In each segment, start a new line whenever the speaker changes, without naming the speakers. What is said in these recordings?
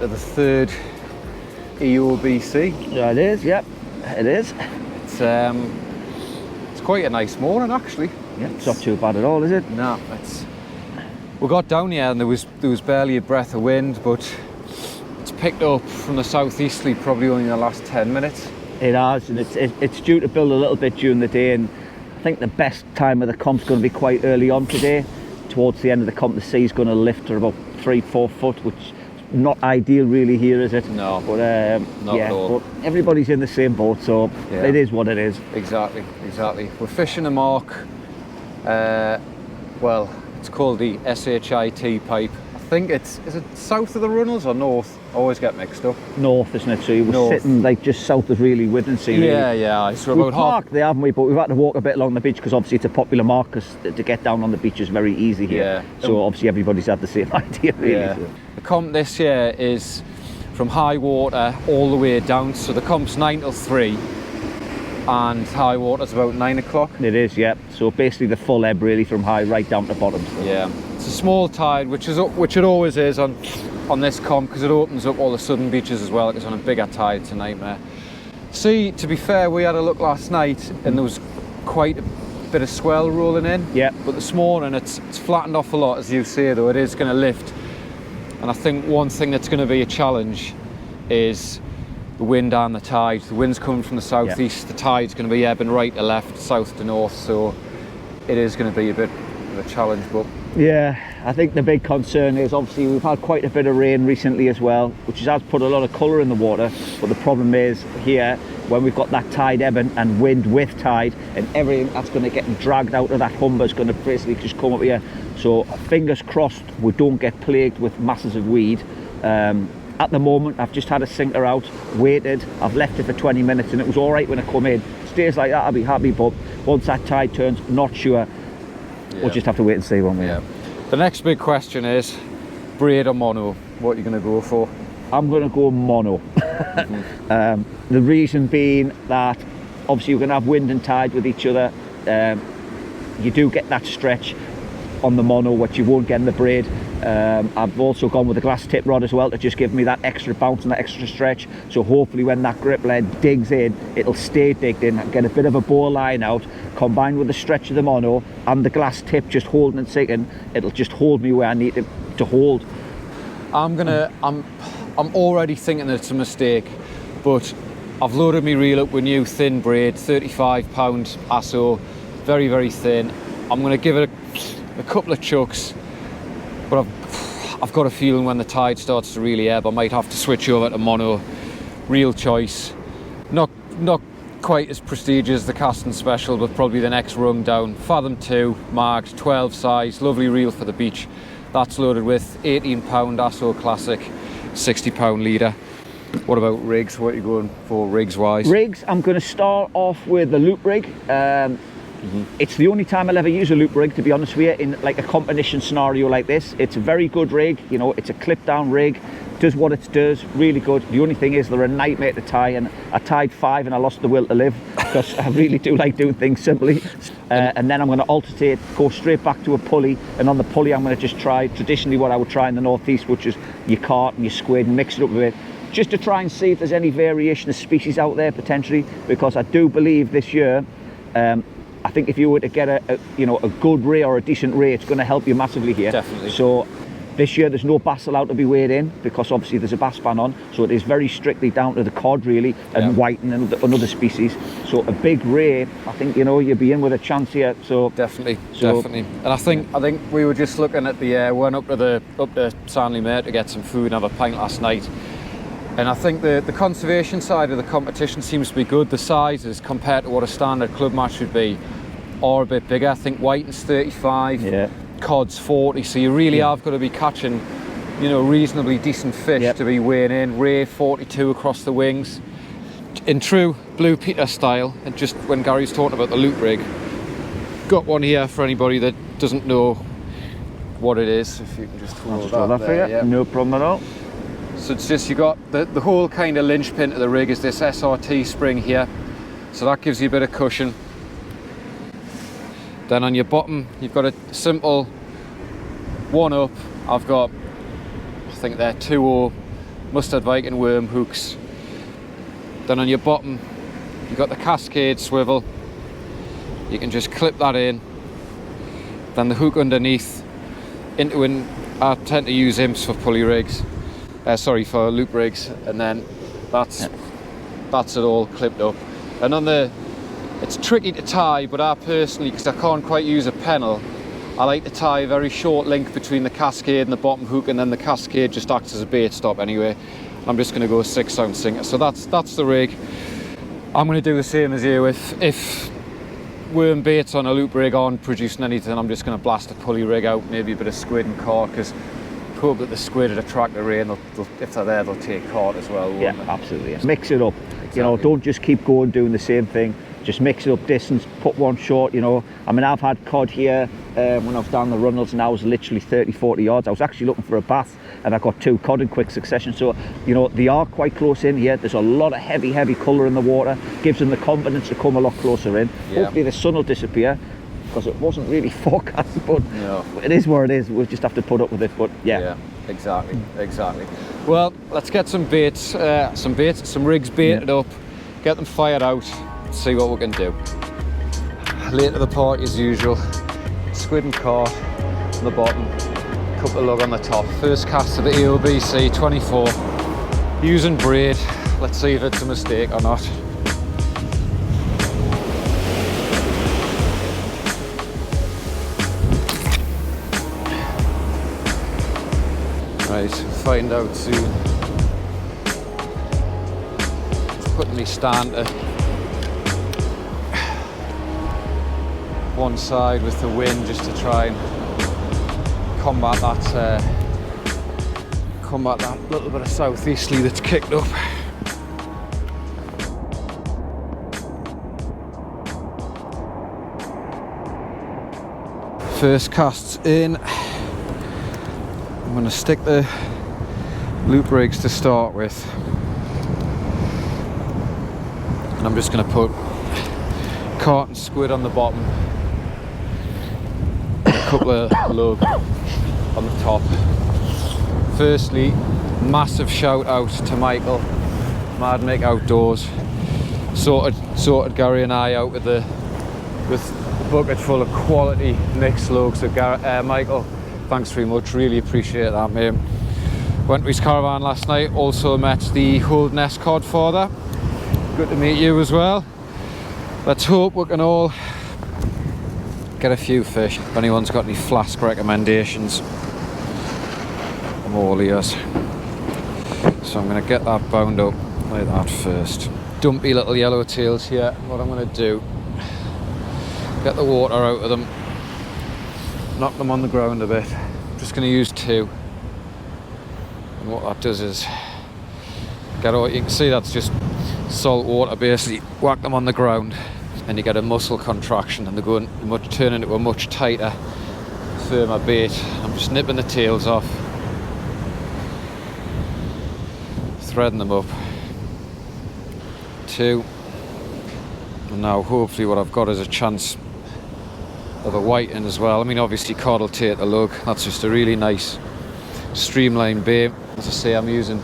into the third EOBC.
Yeah, it is, yep, it is.
It's quite a nice morning actually.
Yeah, it's not too bad at all, is it?
No, we got down here and there was barely a breath of wind, but it's picked up from the southeasterly probably only in the last 10 minutes.
It has, and it's due to build a little bit during the day, and I think the best time of the comp's going to be quite early on today. Towards the end of the comp, the sea's going to lift to about 3-4 foot, which is not ideal really here, is it?
No,
but
not at all.
But everybody's in the same boat, so it is what it is.
Exactly. We're fishing a mark, well, it's called the SHIT pipe. I think is it south of the Runnels or north? I always get mixed up.
North, isn't it? So you were sitting like just south of really Withernsea. Really.
Yeah. So
we've parked there, haven't we? But we've had to walk a bit along the beach because obviously it's a popular mark, because to get down on the beach is very easy here. Yeah. So obviously everybody's had the same idea, really. Yeah. So.
The comp this year is from high water all the way down. So the comp's 9 till 3. And high water's about 9 o'clock.
It is, yeah. So basically the full ebb really from high right down to bottom. So.
Yeah, it's a small tide, which it always is on this comp, because it opens up all the southern beaches as well. Because on a bigger tide, it's a nightmare. See, to be fair, we had a look last night and there was quite a bit of swell rolling in.
Yeah.
But this morning it's flattened off a lot, as you say, though. It is going to lift. And I think one thing that's going to be a challenge is the wind and the tide. The wind's coming from the southeast, the tide's going to be ebbing right to left, south to north, so it is going to be a bit of a challenge. But
yeah, I think the big concern is obviously we've had quite a bit of rain recently as well, which has put a lot of colour in the water, but the problem is here, when we've got that tide ebbing and wind with tide, and everything that's going to get dragged out of that humber is going to basically just come up here. So fingers crossed we don't get plagued with masses of weed. At the moment, I've just had a sinker out, waited, I've left it for 20 minutes and it was all right when I come in. Stays like that, I'll be happy, but once that tide turns, not sure. We'll just have to wait and see, won't we?
Yeah. The next big question is, braid or mono? What are you going to go for?
I'm going to go mono. The reason being that obviously you're going to have wind and tide with each other. You do get that stretch on the mono, which you won't get in the braid. I've also gone with a glass tip rod as well to just give me that extra bounce and that extra stretch, so hopefully when that grip lead digs in, it'll stay digged in and get a bit of a bow line out, combined with the stretch of the mono and the glass tip just holding and sinking. It'll just hold me where I need it to hold.
I'm already thinking that it's a mistake, but I've loaded my reel up with new thin braid, 35 pound ASO, very, very thin. I'm going to give it a couple of chucks, but I've got a feeling when the tide starts to really ebb, I might have to switch over to mono. Real choice. Not quite as prestigious as the casting special, but probably the next rung down. Fathom 2, marked, 12 size, lovely reel for the beach. That's loaded with 18 pound ASO Classic, 60 pound leader. What about rigs? What are you going for rigs wise?
Rigs, I'm going to start off with the loop rig. It's the only time I'll ever use a loop rig, to be honest with you, in like a competition scenario like this. It's a very good rig, you know, it's a clip down rig, does what it does, really good. The only thing is they're a nightmare to tie, and I tied 5 and I lost the will to live, because I really do like doing things simply. And then I'm going to alternate, go straight back to a pulley, and on the pulley I'm going to just try traditionally what I would try in the northeast, which is your carp and your squid, and mix it up with it, just to try and see if there's any variation of species out there potentially, because I do believe this year, I think if you were to get a good ray or a decent ray, it's going to help you massively here.
Definitely.
So this year there's no bass allowed to be weighed in, because obviously there's a bass ban on, so it is very strictly down to the cod really, and whiting and other species. So a big ray, I think, you know, you'll be in with a chance here. So
definitely. And I think we were just looking at the went up to Sanley Mere to get some food and have a pint last night. And I think the conservation side of the competition seems to be good. The sizes compared to what a standard club match would be are a bit bigger. I think whiting's 35, cod's 40, so you really have got to be catching, you know, reasonably decent fish to be weighing in. Ray 42 across the wings. In true Blue Peter style, and just when Gary's talking about the loop rig, got one here for anybody that doesn't know what it is. If you can just hold that there,
for you. No problem at all.
So it's just, you got the whole kind of linchpin to the rig is this SRT spring here, so that gives you a bit of cushion. Then on your bottom you've got a simple one up. I've got, I think they're 2.0 mustard Viking worm hooks. Then on your bottom, you've got the cascade swivel. You can just clip that in. Then the hook underneath into an, I tend to use imps for pulley rigs, for loop rigs, and then that's it all clipped up. And on the, it's tricky to tie, but I personally, because I can't quite use a pennel, I like to tie a very short link between the cascade and the bottom hook, and then the cascade just acts as a bait stop anyway. I'm just going to go 6 ounce sinker. So that's the rig. I'm going to do the same as you. If worm baits on a loop rig aren't producing anything, I'm just going to blast a pulley rig out, maybe a bit of squid and cod, because hope that the squid would attract the ray, and if they're there, they'll take cod as well.
Yeah, absolutely. Yeah. Mix it up. Exactly. You know, don't just keep going doing the same thing. Just mix it up distance, put one short, you know. I mean, I've had cod here when I was down the runnels, and I was literally 30-40 yards. I was actually looking for a bass, and I got 2 cod in quick succession. So, you know, they are quite close in here. There's a lot of heavy colour in the water. Gives them the confidence to come a lot closer in. Yeah. Hopefully the sun will disappear, because it wasn't really forecast, but no. It is what it is. We'll just have to put up with it. But yeah,
exactly. Well, let's get some baits, some rigs baited up, get them fired out, see what we can do. Late to the party as usual. Squid and cod on the bottom, couple of lug on the top. First cast of the AOBC 24, using braid. Let's see if it's a mistake or not. Right, find out soon. Just putting me stand to one side with the wind, just to try and combat that little bit of southeasterly that's kicked up. First cast's in. I'm going to stick the loop rigs to start with, and I'm just going to put carp and squid on the bottom, and a couple of lug on the top. Firstly, massive shout out to Michael, Mad Mick Outdoors, sorted Gary and I out with a bucket full of quality mixed lugs. So Michael, thanks very much, really appreciate that, mate. Went to his caravan last night, also met the Holderness codfather. Good to meet you as well. Let's hope we can all get a few fish. If anyone's got any flask recommendations, I'm all ears. So I'm going to get that bound up like that first. Dumpy little yellowtails here. What I'm going to do, get the water out of them, knock them on the ground a bit. I'm just going to use 2. And what that does is get all, you can see that's just salt water, basically whack them on the ground, and you get a muscle contraction, and they go and turn into a much tighter, firmer bait. I'm just nipping the tails off, threading them up. 2. And now hopefully what I've got is a chance of a whiting as well. I mean, obviously cod will take the lug. That's just a really nice streamlined bait. As I say, I'm using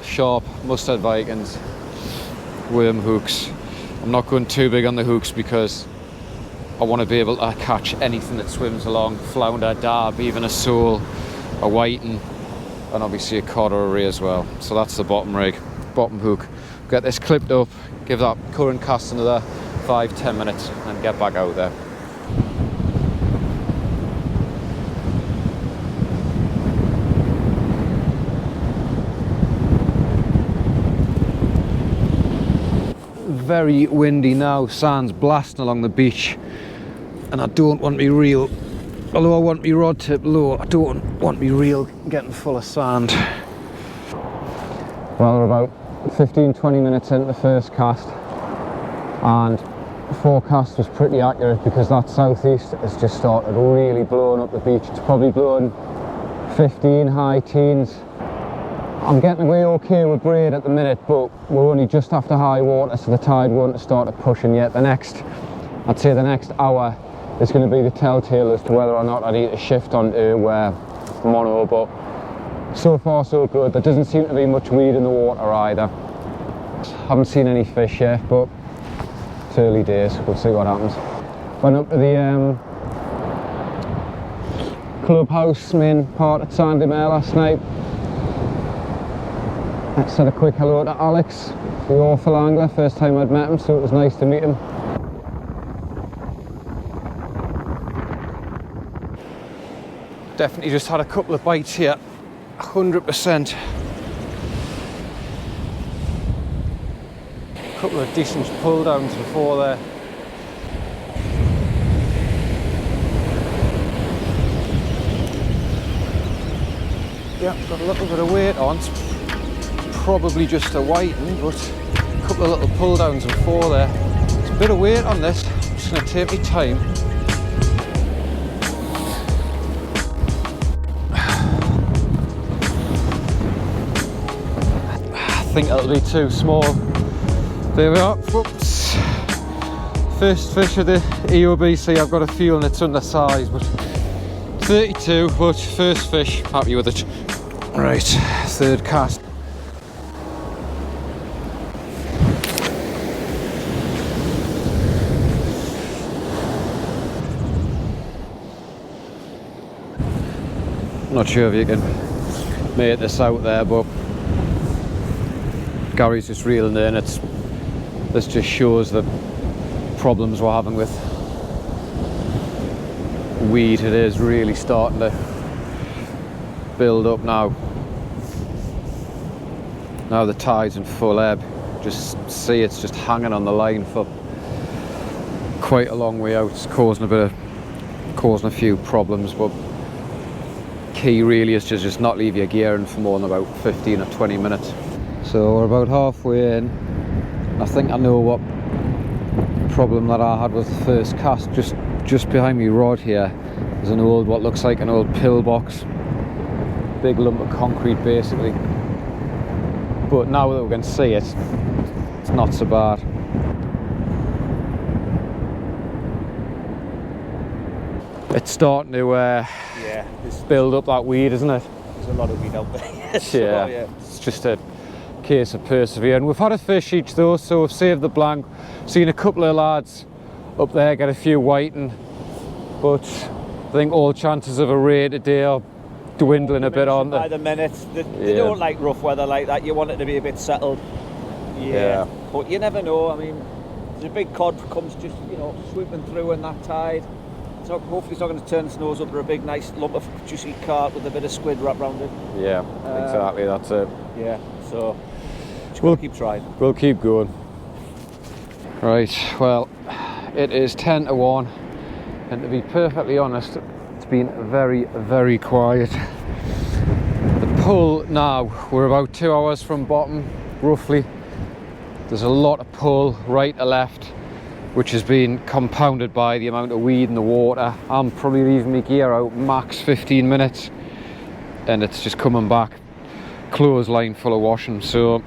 sharp mustard Vikings worm hooks. I'm not going too big on the hooks because I want to be able to catch anything that swims along, flounder, darb, even a sole, a whiting, and obviously a cod or a ray as well. So that's the bottom rig, bottom hook. Get this clipped up, give that current cast another 5-10 minutes, and get back out there. Very windy now, sand's blasting along the beach, and I don't want me reel, although I want me rod tip low, I don't want me reel getting full of sand. Well, we're about 15-20 minutes into the first cast, and the forecast was pretty accurate because that southeast has just started really blowing up the beach. It's probably blowing 15, high teens. I'm getting away okay with braid at the minute, but we're only just after high water, so the tide won't start pushing yet. I'd say the next hour is going to be the telltale as to whether or not I need to shift onto mono, but So far so good. There doesn't seem to be much weed in the water either. Haven't seen any fish yet, but it's early days. We'll see what happens. Went up to the clubhouse main part at Sandymare last night. I said a quick hello to Alex, the awful angler. First time I'd met him, so it was nice to meet him. Definitely just had a couple of bites here, 100%. A couple of decent pull downs before there. Yeah, got a little bit of weight on. It's probably just a whiting, but a couple of little pull downs before there. There's a bit of weight on this. I'm just going to take my time. I think it'll be too small. There we are. Whoops. First fish of the EOBC. I've got a feeling it's undersized, but 32, but first fish. Happy with it. Right, third cast. Not sure if you can make this out there, but Gary's just reeling in. This just shows the problems we're having with weed. It is really starting to build up now. Now the tide's in full ebb. Just see it's just hanging on the line for quite a long way out. It's causing a few problems, but key really is to just not leave your gear in for more than about 15 or 20 minutes. So we're about halfway in. I think I know what problem that I had with the first cast. Just behind me rod here is an old, what looks like an old pillbox. Big lump of concrete basically. But now that we can see it, it's not so bad. It's starting to build up that weed, isn't it?
There's a lot of weed out there. So,
yeah, it's just a case of persevering. We've had a fish each though, so we've saved the blank. Seen a couple of lads up there get a few whiting, but I think all chances of a ray today are dwindling a bit, aren't they?
By the minute, they don't like rough weather like that. You want it to be a bit settled. Yeah. But you never know. I mean, there's a big cod comes just, swooping through in that tide. So hopefully it's not going to turn its nose up for a big nice lump of juicy carp with a bit of squid wrapped around it.
Yeah, exactly, that's it.
Yeah, so we'll keep trying.
We'll keep going. Right, well, it is 10 to 1, and to be perfectly honest, it's been very, very quiet. The pull now, we're about 2 hours from bottom, roughly. There's a lot of pull right to left, which has been compounded by the amount of weed in the water. I'm probably leaving my gear out max 15 minutes, and it's just coming back clothesline full of washing. So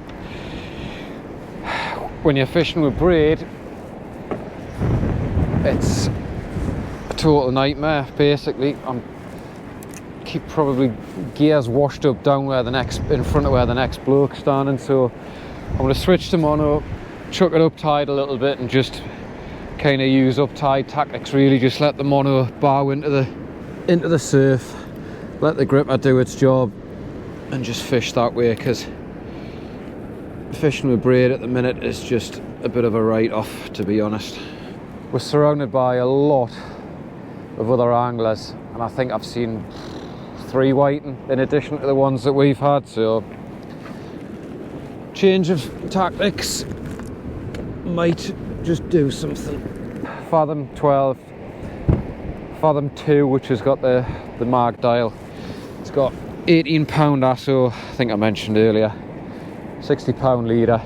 when you're fishing with braid, it's a total nightmare basically. Keep probably gears washed up down in front of where the next bloke's standing, so I'm going to switch to mono, chuck it up tide a little bit, and just kind of use up tide tactics really. Just let the mono bow into the surf, let the gripper do its job, and just fish that way, because fishing with braid at the minute is just a bit of a write-off, to be honest. We're surrounded by a lot of other anglers, and I think I've seen 3 whiting in addition to the ones that we've had, so change of tactics might just do something. Fathom 12, Fathom 2, which has got the mag dial. It's got 18-pound asso, I think I mentioned earlier, 60-pound leader.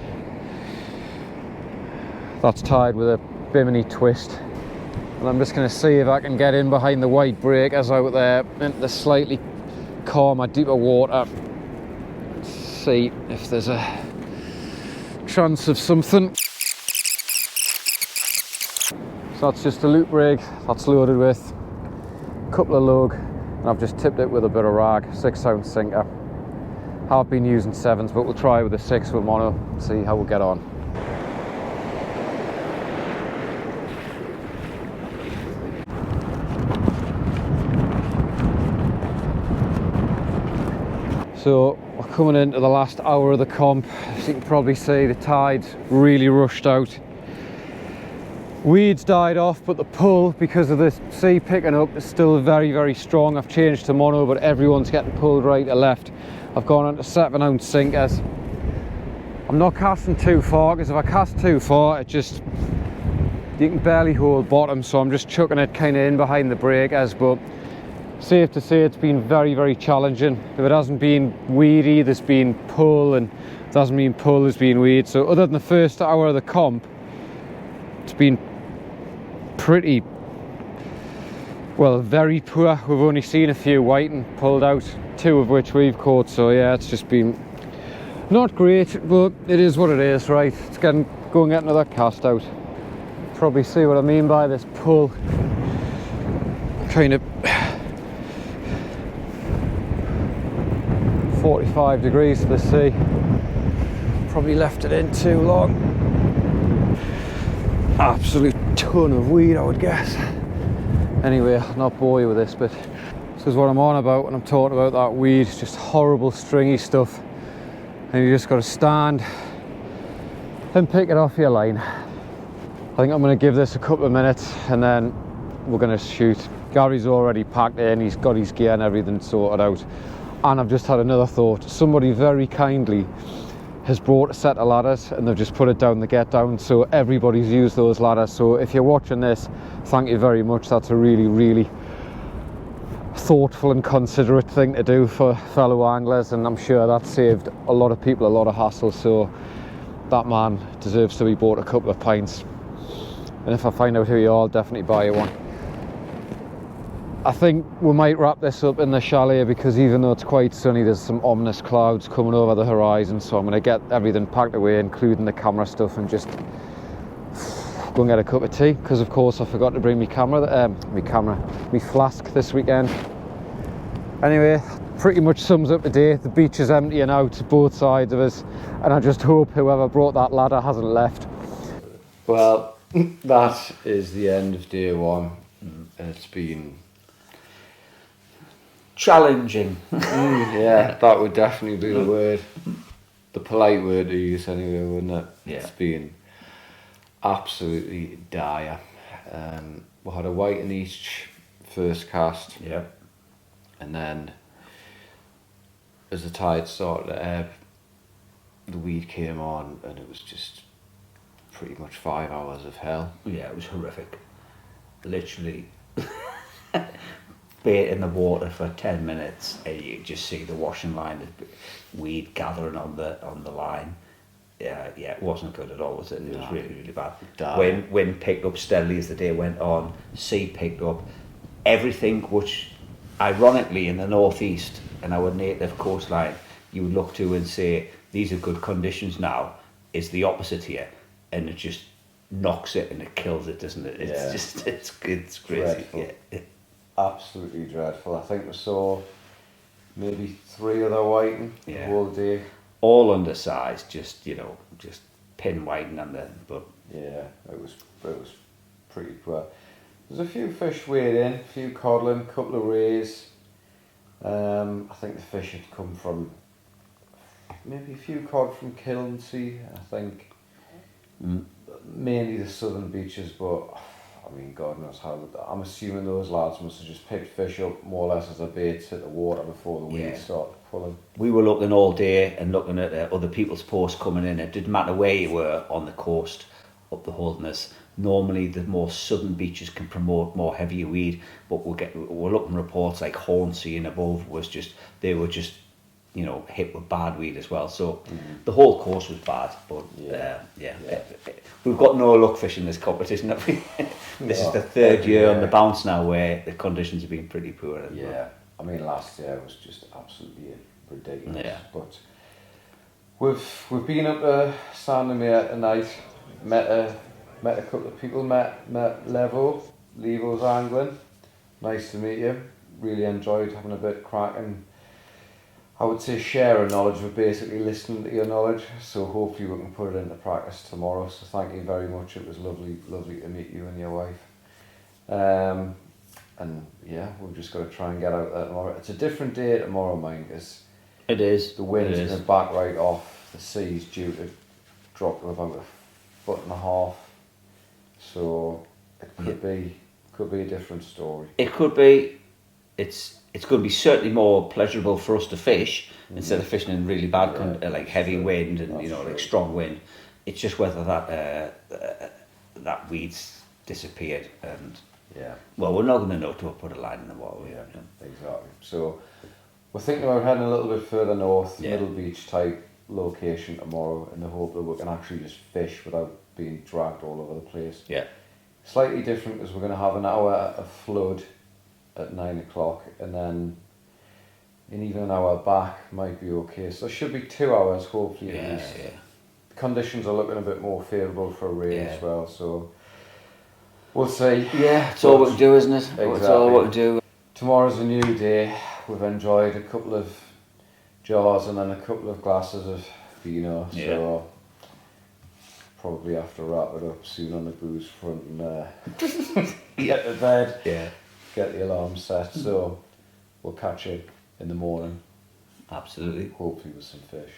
That's tied with a bimini twist. And I'm just going to see if I can get in behind the white breakers out there into the slightly calmer, deeper water. See if there's a chance of something. So that's just a loop rig that's loaded with a couple of lug, and I've just tipped it with a bit of rag, 6-ounce sinker. I've been using 7s, but we'll try with a 6 with mono, see how we get on. So we're coming into the last hour of the comp. As you can probably see, the tide really rushed out. Weeds died off, but the pull, because of the sea picking up, is still very, very strong. I've changed to mono, but everyone's getting pulled right to left. I've gone on to 7-ounce sinkers. I'm not casting too far, because if I cast too far, you can barely hold bottom, so I'm just chucking it kind of in behind the breakers. But safe to say it's been very, very challenging. If it hasn't been weedy, there's been pull, and if it hasn't been pull, there's been weed. So other than the first hour of the comp, it's been pretty, well, very poor. We've only seen a few whiting pulled out, 2 of which we've caught. So yeah, it's just been not great, but it is what it is, right? It's go and get another cast out. Probably see what I mean by this pull. Kind of 45 degrees to the sea. Probably left it in too long. Absolute ton of weed, I would guess. Anyway, I'll not bore you with this, but this is what I'm on about when I'm talking about that weed. It's just horrible stringy stuff, and you just got to stand and pick it off your line. I think I'm going to give this a couple of minutes and then we're going to shoot. Gary's already packed in, he's got his gear and everything sorted out. And I've just had another thought. Somebody very kindly has brought a set of ladders and they've just put it down the get down, so everybody's used those ladders. So if you're watching this, thank you very much. That's a really, really thoughtful and considerate thing to do for fellow anglers, and I'm sure that saved a lot of people a lot of hassle. So that man deserves to be bought a couple of pints, and if I find out who you are, I'll definitely buy you one. I think we might wrap this up in the chalet, because even though it's quite sunny, there's some ominous clouds coming over the horizon. So I'm going to get everything packed away, including the camera stuff, and just go and get a cup of tea, because of course I forgot to bring my flask this weekend. Anyway, pretty much sums up the day. The beach is emptying out both sides of us, and I just hope whoever brought that ladder hasn't left. Well, that is the end of day one, and it's been
challenging.
Yeah, that would definitely be the word, the polite word to use anyway, wouldn't it?
Yeah.
It's been absolutely dire. We had a white in each first cast.
Yeah.
And then as the tide started to ebb, the weed came on, and it was just pretty much 5 hours of hell.
Yeah, it was horrific. Literally bait in the water for 10 minutes and you just see the washing line of weed gathering on the line. Yeah, it wasn't good at all, was it? It was really, really bad. Wind picked up steadily as the day went on, sea picked up. Everything which, ironically, in the northeast and our native coastline, you would look to and say, these are good conditions now, is the opposite here. And it just knocks it and it kills it, doesn't it? It's crazy. Yeah.
Absolutely dreadful. I think we saw maybe 3 other whiting the whole day.
All undersized, just pin whiting and then, but
yeah, it was pretty poor. There's a few fish weighed in, a few codlin, a couple of rays. I think the fish had come from maybe a few cod from Withernsea, I think. Mainly the southern beaches, but I mean, God knows how. I'm assuming those lads must have just picked fish up more or less as a bait, hit the water before the weeds started pulling.
We were looking all day and looking at other people's posts coming in. It didn't matter where you were on the coast, up the Holderness. Normally, the more southern beaches can promote more heavier weed, but we're looking reports like Hornsea and above they were just hit with bad weed as well. So the whole course was bad, but we've got no luck fishing this competition. Have we? This is the third year on the bounce now where the conditions have been pretty poor.
I mean, last year was just absolutely ridiculous.
Yeah.
But we've been up to Sandomir tonight. Met a couple of people. Met Levo's angling. Nice to meet you. Really enjoyed having a bit cracking
I would say share a knowledge. We're basically listening to your knowledge, so hopefully we can put it into practice tomorrow. So thank you very much. It was lovely to meet you and your wife. And yeah, we've just got to try and get out there tomorrow. It's a different day tomorrow, mate, because
It is.
the wind's
It
going
is.
to back right off. The sea's due to drop to about 1.5 feet. So it could be a different story.
It could be. It's going to be certainly more pleasurable for us to fish instead of fishing in really bad, like heavy wind and like strong wind. It's just whether that weed's disappeared, and well, we're not going to know till we put a line in the water.
Exactly. So we're thinking about heading a little bit further north,
Yeah.
Middle Beach type location tomorrow, in the hope that we can actually just fish without being dragged all over the place.
Yeah.
Slightly different because we're going to have an hour of flood at 9 o'clock, and then even an hour back might be okay. So there should be 2 hours, hopefully, at least.
Yeah.
The conditions are looking a bit more favourable for rain
Yeah.
as well, so we'll see.
Yeah, it's all we can do, isn't it?
Exactly.
It's all we can do.
Tomorrow's a new day. We've enjoyed a couple of jars and then a couple of glasses of vino, so probably have to wrap it up soon on the booze front and get to bed.
Yeah.
Get the alarm set, so we'll catch you in the morning,
Absolutely.
hopefully with some fish.